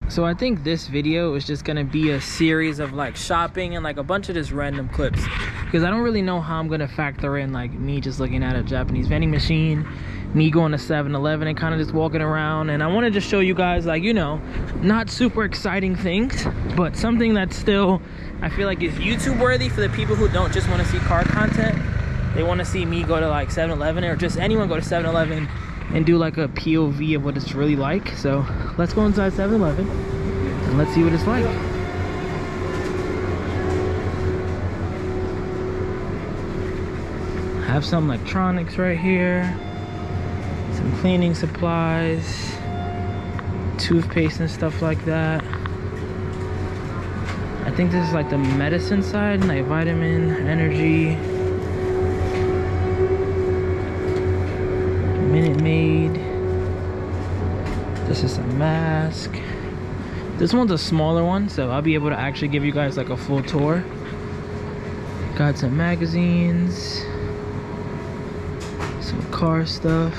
So I think this video is just gonna be a series of like shopping and like a bunch of just random clips, because I don't really know how I'm gonna factor in like me just looking at a Japanese vending machine, me going to 7-Eleven and kind of just walking around. And I want to just show you guys, like, you know, not super exciting things, but something that still I feel like is YouTube worthy for the people who don't just want to see car content. They want to see me go to like 7-Eleven, or just anyone go to 7-Eleven and do like a POV of what it's really like. So let's go inside 7-Eleven and let's see what it's like. Have some electronics right here, some cleaning supplies, toothpaste and stuff like that. I think this is like the medicine side, like vitamin, energy, Minute Maid. This is a mask. This one's a smaller one, so I'll be able to actually give you guys like a full tour. Got some magazines, some car stuff.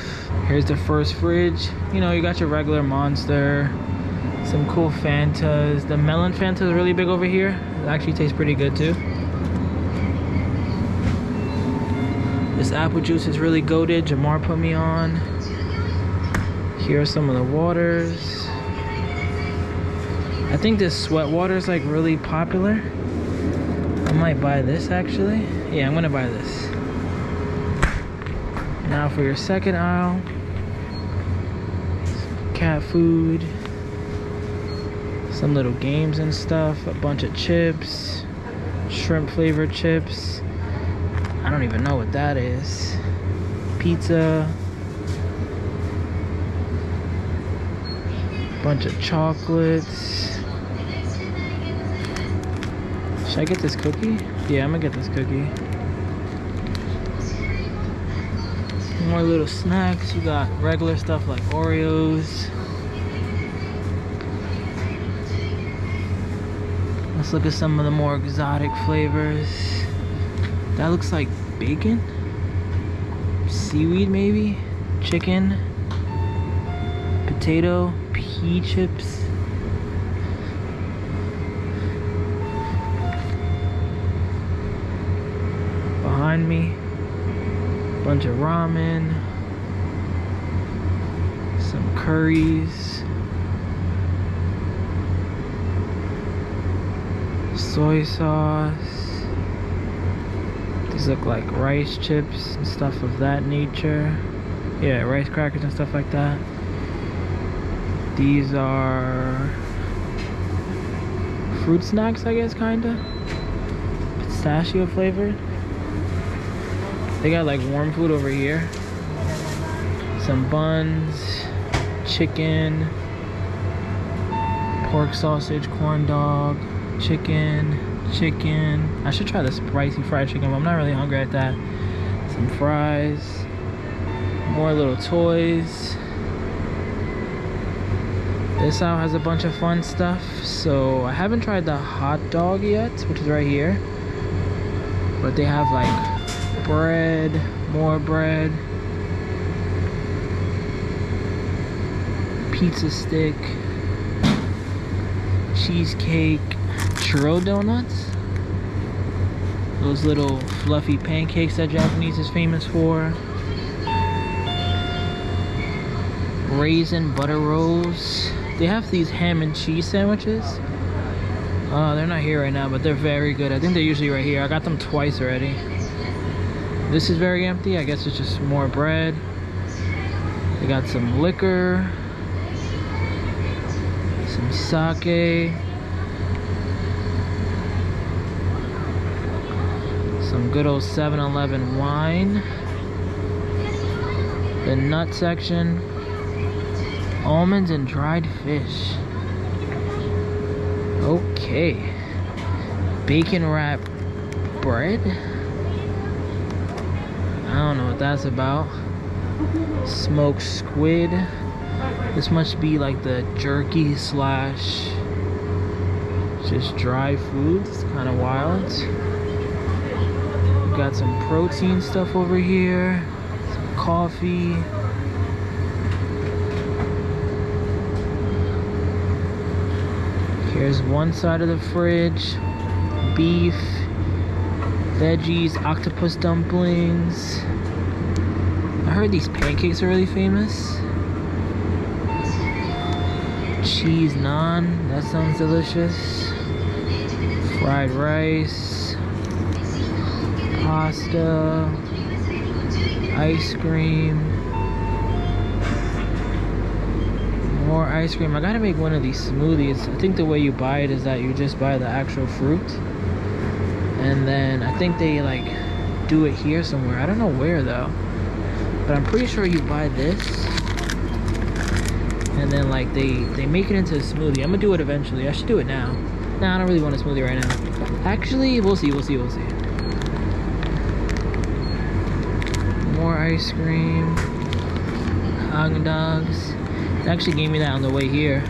Here's the first fridge. You know, you got your regular Monster, some cool Fantas. The melon Fanta is really big over here. It actually tastes pretty good too. This apple juice is really goated. Jamar put me on. Here are some of the waters. I think this sweat water is like really popular. I might buy this actually. Yeah, I'm gonna buy this. Now for your second aisle, some cat food, some little games and stuff, a bunch of chips, shrimp flavored chips. I don't even know what that is. Pizza, bunch of chocolates. Should I get this cookie? Yeah, I'm gonna get this cookie. More little snacks. You got regular stuff like Oreos. Let's look at some of the more exotic flavors. That looks like bacon, seaweed maybe, chicken, potato, pea chips. Behind me, bunch of ramen, some curries, soy sauce. These look like rice chips and stuff of that nature. Yeah, rice crackers and stuff like that. These are fruit snacks, I guess, kinda. Pistachio flavored. They got like warm food over here. Some buns, chicken, pork sausage, corn dog, chicken. I should try the spicy fried chicken, but I'm not really hungry at that. Some fries, more little toys. This aisle has a bunch of fun stuff. So I haven't tried the hot dog yet, which is right here. But they have like bread, more bread, pizza stick, cheesecake, churro donuts, those little fluffy pancakes that Japanese is famous for, raisin butter rolls. They have these ham and cheese sandwiches. They're not here right now, but they're very good. I think they're usually right here. I got them twice already. This is very empty. I guess it's just more bread. They got some liquor, some sake, some good old 7-Eleven wine, the nut section, almonds and dried fish. Okay, bacon wrapped bread. I don't know what that's about. Smoked squid. This must be like the jerky slash just dry food. It's kind of wild. Got some protein stuff over here, some coffee, Here's one side of the fridge. Beef, veggies, octopus dumplings. I heard these pancakes are really famous. Cheese naan, that sounds delicious. Fried rice, pasta, ice cream, more ice cream. I gotta make one of these smoothies. I think the way you buy it is that you just buy the actual fruit, and then I think they like do it here somewhere. I don't know where though, but I'm pretty sure you buy this and then like they make it into a smoothie. I'm gonna do it eventually. I should do it now. Nah, I don't really want a smoothie right now. Actually, we'll see. More ice cream, Haagen Dogs. They actually gave me that on the way here.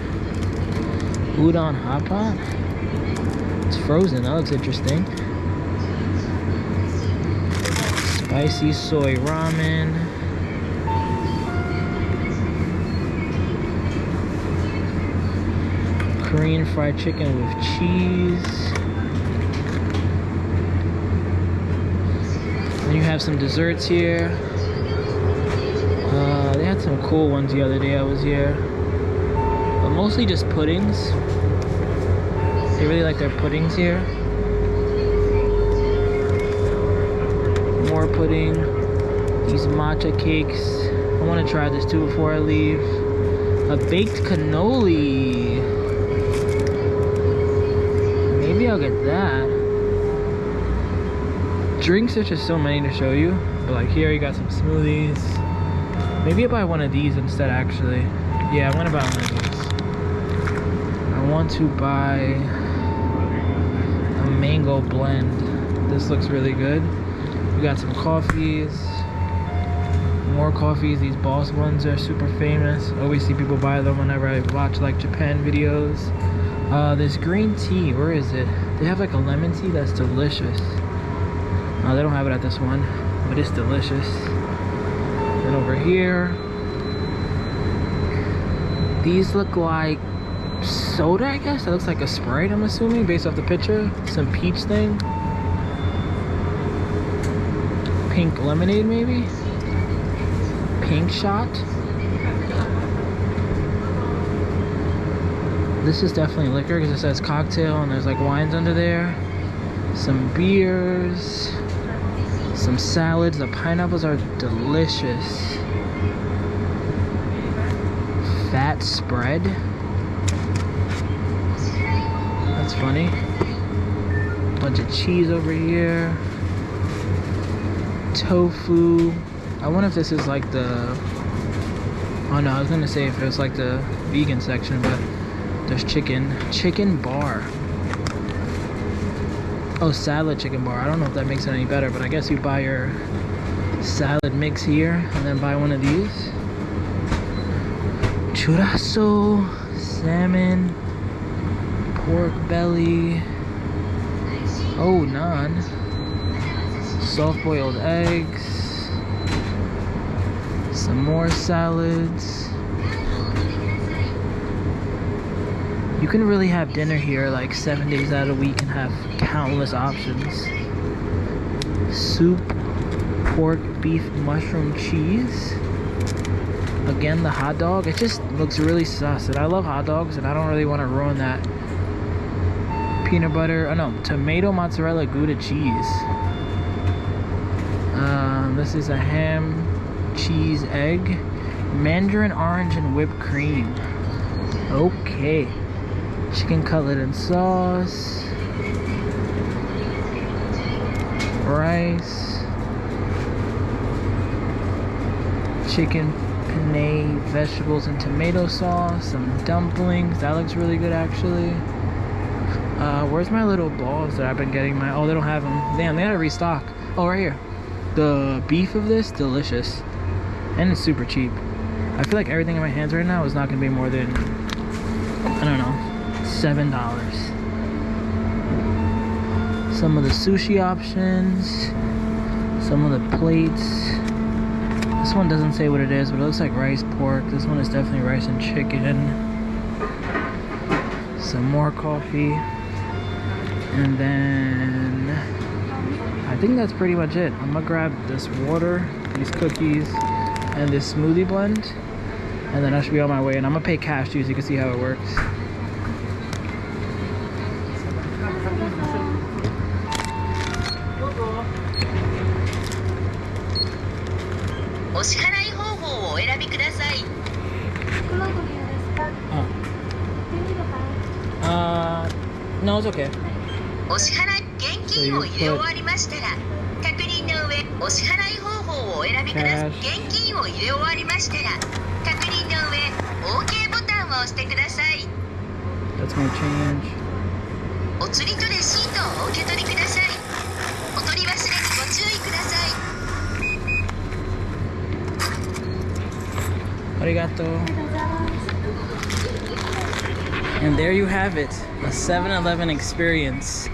Udon hot pot. It's frozen. That looks interesting. Spicy soy ramen. Korean fried chicken with cheese. Then you have some desserts here. They had some cool ones the other day I was here, but mostly just puddings. They really like their puddings here. More pudding. These matcha cakes. I want to try this too before I leave. A baked cannoli. Maybe I'll get that. Drinks, there's just so many to show you. But like here you got some smoothies. Maybe I'll buy one of these instead actually. Yeah, I want to buy one of these. I want to buy a mango blend. This looks really good. We got some coffees. More coffees. These Boss ones are super famous. I always see people buy them whenever I watch like Japan videos. This green tea, where is it? They have like a lemon tea that's delicious. No, they don't have it at this one, but it's delicious. Then over here, these look like soda, I guess. That looks like a Sprite, I'm assuming, based off the picture. Some peach thing. Pink lemonade, maybe? Pink shot. This is definitely liquor because it says cocktail and there's like wines under there. Some beers. Some salads. The pineapples are delicious. Fat spread. That's funny. Bunch of cheese over here. Tofu. I wonder if this is like the... Oh no, I was gonna say if it was like the vegan section, but there's chicken. Chicken bar. Oh, salad chicken bar. I don't know if that makes it any better, but I guess you buy your salad mix here and then buy one of these. Churrasco, salmon, pork belly. Oh, naan. Soft-boiled eggs. Some more salads. You can really have dinner here like 7 days out of the week and have countless options. Soup, pork, beef, mushroom, cheese. Again, the hot dog. It just looks really sus. And I love hot dogs and I don't really want to ruin that. Peanut butter. Oh no, tomato, mozzarella, Gouda cheese. This is a ham, cheese, egg, mandarin, orange, and whipped cream. Okay. Chicken cutlet and sauce. Rice. Chicken penne, vegetables, and tomato sauce. Some dumplings. That looks really good actually. Where's my little balls that I've been getting my... Oh, they don't have them. Damn, they gotta restock. Oh, right here. The beef of this, delicious. And it's super cheap. I feel like everything in my hands right now is not gonna be more than, I don't know, $7. Some of the sushi options. Some of the plates. This one doesn't say what it is, but it looks like rice pork. This one is definitely rice and chicken. some more coffee, and then I think that's pretty much it. I'm gonna grab this water, these cookies, and this smoothie blend, and then I should be on my way. And I'm gonna pay cash too, so you can see how it works. No, it's okay. お支払い現金を入れ終わりましたら、確認の上、お支払い方法をお選びください。現金を入れ終わりましたら、確認の上、OK ボタンを押してください。That's my change. お釣りとレシートをお受け取りください。お取り忘れにご注意ください。ありがとう。And there you have it, a 7-Eleven experience.